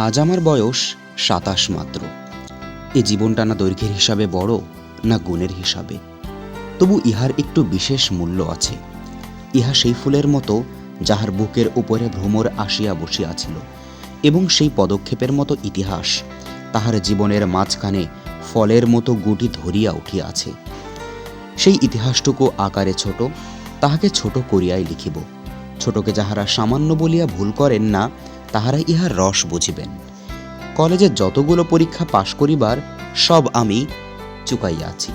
আজ আমার বয়স ২৭ মাত্র। এ জীবনটা না দৈর্ঘ্যের হিসাবে বড়, না গুণের হিসাবে। তবু ইহার একটু বিশেষ মূল্য আছে। ইহা সেই ফুলের মতো যাহার বুকের উপরে ভ্রমর আসিয়া বসিয়াছিল, এবং সেই পদক্ষেপের মতো ইতিহাস তাহার জীবনের মাঝখানে ফলের মতো গুটি ধরিয়া উঠিয়াছে। সেই ইতিহাসটুকু আকারে ছোট, তাহাকে ছোট করিয়াই লিখিব। ছোটকে যাহারা সামান্য বলিয়া ভুল করেন না, তাহারা ইহার রস বুঝিবেন। কলেজে যতগুলো পরীক্ষা পাশ করিবার সব আমি চুকাইয়াছি।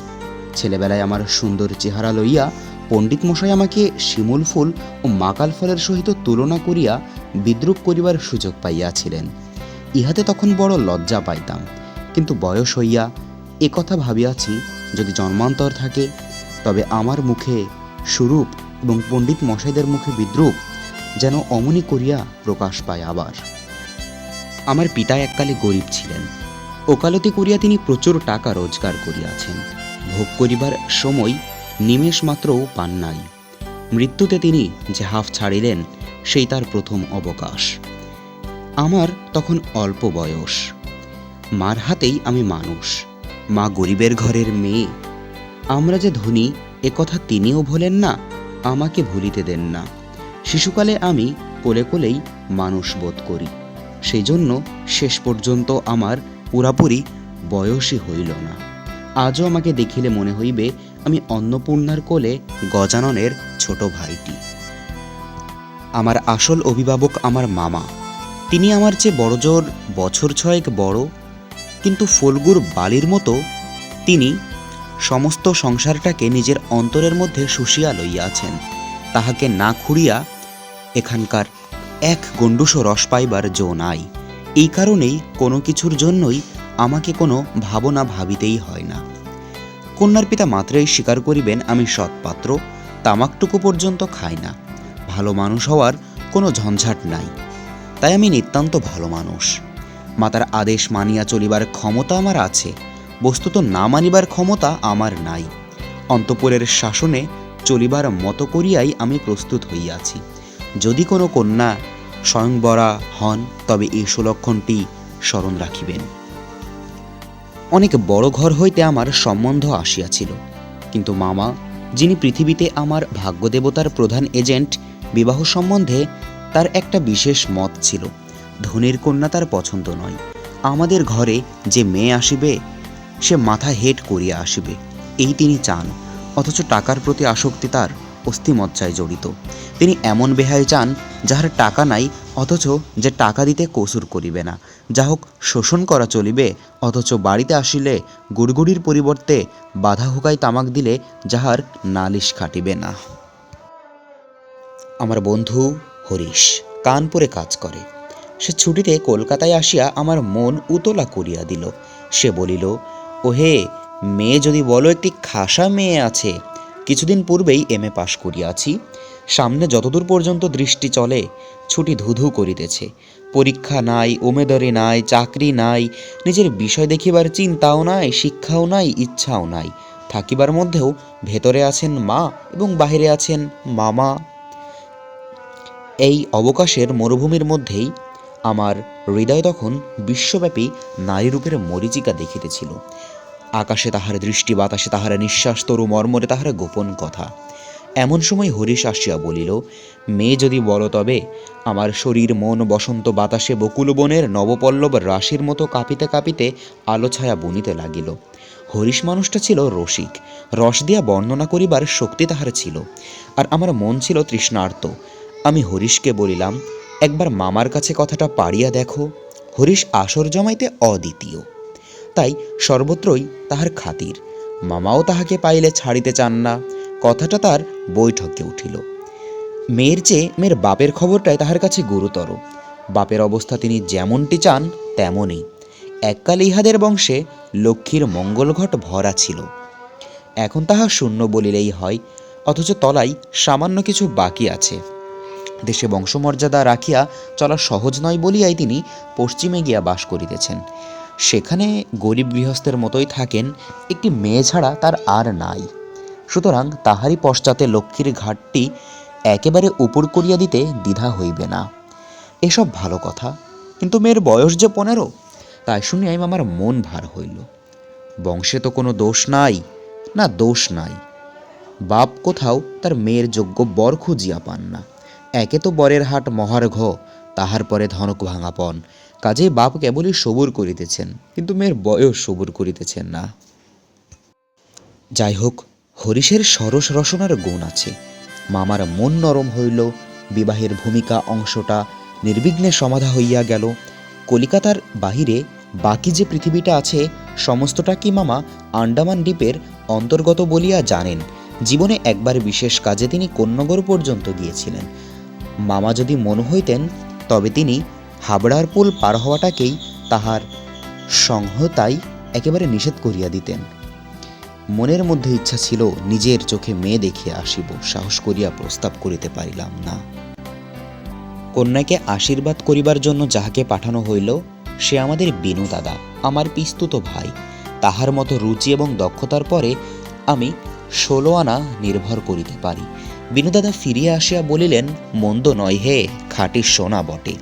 ছেলেবেলায় আমার সুন্দর চেহারা লইয়া পণ্ডিত মশাই আমাকে শিমুল ফুল ও মাকাল ফলের সহিত তুলনা করিয়া বিদ্রূপ করিবার সুযোগ পাইয়াছিলেন। ইহাতে তখন বড় লজ্জা পাইতাম, কিন্তু বয়স হইয়া একথা ভাবিয়াছি, যদি জন্মান্তর থাকে তবে আমার মুখে সুরূপ এবং পণ্ডিত মশাইদের মুখে বিদ্রূপ যেন অমনি করিয়া প্রকাশ পায়। আবার আমার পিতা এককালে গরিব ছিলেন। ওকালতি করিয়া তিনি প্রচুর টাকা রোজগার করিয়াছেন। ভোগ করিবার সময় নিমেষ মাত্রও পান নাই। মৃত্যুতে তিনি যে হাফ ছাড়িলেন, সেই তার প্রথম অবকাশ। আমার তখন অল্প বয়স। মার হাতেই আমি মানুষ। মা গরিবের ঘরের মেয়ে। আমরা যে ধনী একথা তিনিও ভোলেন না, আমাকে ভুলিতে দেন না। শিশুকালে আমি কোলে কোলেই মানুষ বোধ করি। সেই জন্য শেষ পর্যন্ত আমার পুরাপুরি বয়সই হইল না। আজও আমাকে দেখিলে মনে হইবে আমি অন্নপূর্ণার কোলে গজাননের ছোট ভাইটি। আমার আসল অভিভাবক আমার মামা। তিনি আমার চেয়ে বড়জোর বছর ছয়েক বড়, কিন্তু ফল্গুর বালির মতো তিনি সমস্ত সংসারটাকে নিজের অন্তরের মধ্যে শুষিয়া লইয়াছেন। তাহাকে না খুঁড়িয়া এখানকার এক গণ্ডূষও রস পাইবার জো নাই। এই কারণেই কোনো কিছুর জন্যই আমাকে কোনো ভাবনা ভাবিতেই হয় না। কন্যার পিতা মাত্রই স্বীকার করিবেন আমি সৎপাত্র। তামাকটুকু পর্যন্ত খাই না। ভালো মানুষ হওয়ার কোনো ঝঞ্ঝাট নাই, তাই আমি নিতান্ত ভালো মানুষ। মাতার আদেশ মানিয়া চলিবার ক্ষমতা আমার আছে, বস্তুত না মানিবার ক্ষমতা আমার নাই। অন্তঃপুরের শাসনে চলিবার মতো করিয়াই আমি প্রস্তুত হইয়াছি। যদি কোনো কন্যা স্বয়ংবরা হন, তবে এই সুলক্ষণটি স্মরণ রাখিবেন। অনেক বড় ঘর হইতে আমার সম্বন্ধ আসিয়াছিল, কিন্তু মামা, যিনি পৃথিবীতে আমার ভাগ্যদেবতার প্রধান এজেন্ট, বিবাহ সম্বন্ধে তার একটা বিশেষ মত ছিল। ধনীর কন্যা তার পছন্দ নয়। আমাদের ঘরে যে মেয়ে আসিবে, সে মাথা হেট করিয়া আসিবে, এই তিনি চান। অথচ টাকার প্রতি আসক্তি তার অস্থিমজ্জায় জড়িত। তিনি এমন বেহাই চান, যাহার টাকা নাই, অথচ যে টাকা দিতে কসুর করিবে না। যা হোক, শোষণ করা চলিবে, অথচ বাড়িতে আসিলে গুড়গুড়ির পরিবর্তে বাধা হুকাই তামাক দিলে যাহার নালিশ খাটিবে না। আমার বন্ধু হরিশ কানপুরে কাজ করে। সে ছুটিতে কলকাতায় আসিয়া আমার মন উতলা করিয়া দিল। সে বলিল, ওহে, মেয়ে যদি বলো, একটি খাসা মেয়ে আছে। কিছুদিন পূর্বেই এমএ পাশ করিয়াছি। সামনে যতদূর পর্যন্ত দৃষ্টি চলে, ছুটি ধুধু করিতেছে। পরীক্ষা নাই, উমেদরি নাই, চাকরি নাই, নিজের বিষয় দেখিবার চিন্তাও নাই, শিক্ষাও নাই, ইচ্ছাও নাই। থাকিবার মধ্যেও ভেতরে আছেন মা এবং বাহিরে আছেন মামা। এই অবকাশের মরুভূমির মধ্যেই আমার হৃদয় তখন বিশ্বব্যাপী নারীরূপের মরীচিকা দেখিতেছিল। আকাশে তাহার দৃষ্টি, বাতাসে তাহার নিঃশ্বাস, তরু মর্মরে তাহার গোপন কথা। এমন সময় হরিশ আসিয়া বলিল, মেয়ে যদি বলো, তবে। আমার শরীর মন বসন্ত বাতাসে বকুলবনের নবপল্লব রাশির মতো কাঁপিতে কাঁপিতে আলোছায়া বনিতে লাগিল। হরিশ মানুষটা ছিল রসিক। রস দিয়া বর্ণনা করিবার শক্তি তাহার ছিল, আর আমার মন ছিল তৃষ্ণার্ত। আমি হরিশকে বলিলাম, একবার মামার কাছে কথাটা পাড়িয়া দেখো। হরিশ আসর জমাইতে অদ্বিতীয়, তাই সর্বত্রই তাহার খাতির। মামাও তাহাকে পাইলে ছাড়িতে চান না। কথাটা তার বৈঠকে উঠিল। মেয়ের চেয়ে মেয়ের বাপের খবরটাই তাহার কাছে গুরুতর। বাপের অবস্থা তিনি যেমনটি চান তেমনই। এককালে ইহাদের বংশে লক্ষ্মীর মঙ্গলঘট ভরা ছিল, এখন তাহা শূন্য বলিলেই হয়। অথচ তলায় সামান্য কিছু বাকি আছে। দেশে বংশমর্যাদা রাখিয়া চলা সহজ নয় বলিয়াই তিনি পশ্চিমে গিয়া বাস করিতেছেন। সেখানে গরিব গৃহস্থের মতোই থাকেন, একটি মেয়ে ছাড়া তার আর নাই। সুতরাং তাহারই পশ্চাতে লক্ষ্মীর ঘাটটি একেবারে উপর করিয়া দিতে দ্বিধা হইবে না। এসব ভালো কথা, কিন্তু মেয়ের বয়স যে 15। তাই শুনিয়া আমার মন ভার হইল। বংশে তো কোনো দোষ নাই, না দোষ নাই। বাপ কোথাও তার মেয়ের যোগ্য বর খুঁজিয়া পান না। একে তো বরের হাট মহার্ঘ, তাহার পরে ধনক ভাঙাপন। কাজেই বাপ কেবলই সবুর করিতেছেন, কিন্তু মেয়ের বয়স সবুর করিতেছেন না। যাই হোক, হরিশের সরস রসনার গুণ আছে। মামার মন নরম হইল। বিবাহের ভূমিকা অংশটা নির্বিঘ্নে সমাধা হইয়া গেল। কলিকাতার বাহিরে বাকি যে পৃথিবীটা আছে সমস্তটা কি মামা আন্ডামান দ্বীপের অন্তর্গত বলিয়া জানেন। জীবনে একবার বিশেষ কাজে তিনি কোন্নগর পর্যন্ত গিয়েছিলেন। মামা যদি মন হইতেন তবে তিনি হাবড়ার পুল পার হওয়াটাকেই তাহার সংহতায় একেবারে নিষেধ করিয়া দিতেন। মনের মধ্যে ইচ্ছা ছিল নিজের চোখে মেয়ে দেখিয়া আসিব, সাহস করিয়া প্রস্তাব করিতে পারিলাম না। কন্যাকে আশীর্বাদ করিবার জন্য যাহাকে পাঠানো হইল সে আমাদের বিনু দাদা, আমার পিস্তুত ভাই। তাহার মতো রুচি এবং দক্ষতার পরে আমি 16 আনা নির্ভর করিতে পারি। বিনু দাদা ফিরিয়া আসিয়া বলিলেন, মন্দ নয় হে, খাঁটি সোনা বটে।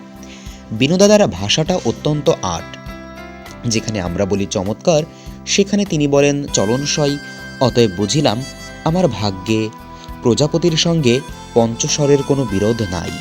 বিনু দাদার ভাষাটা অত্যন্ত আট। যেখানে আমরা বলি চমৎকার, সেখানে তিনি বলেন চলনসই। অতএব বুঝিলাম আমার ভাগ্যে প্রজাপতির সঙ্গে পঞ্চস্বরের কোনো বিরোধ নাই।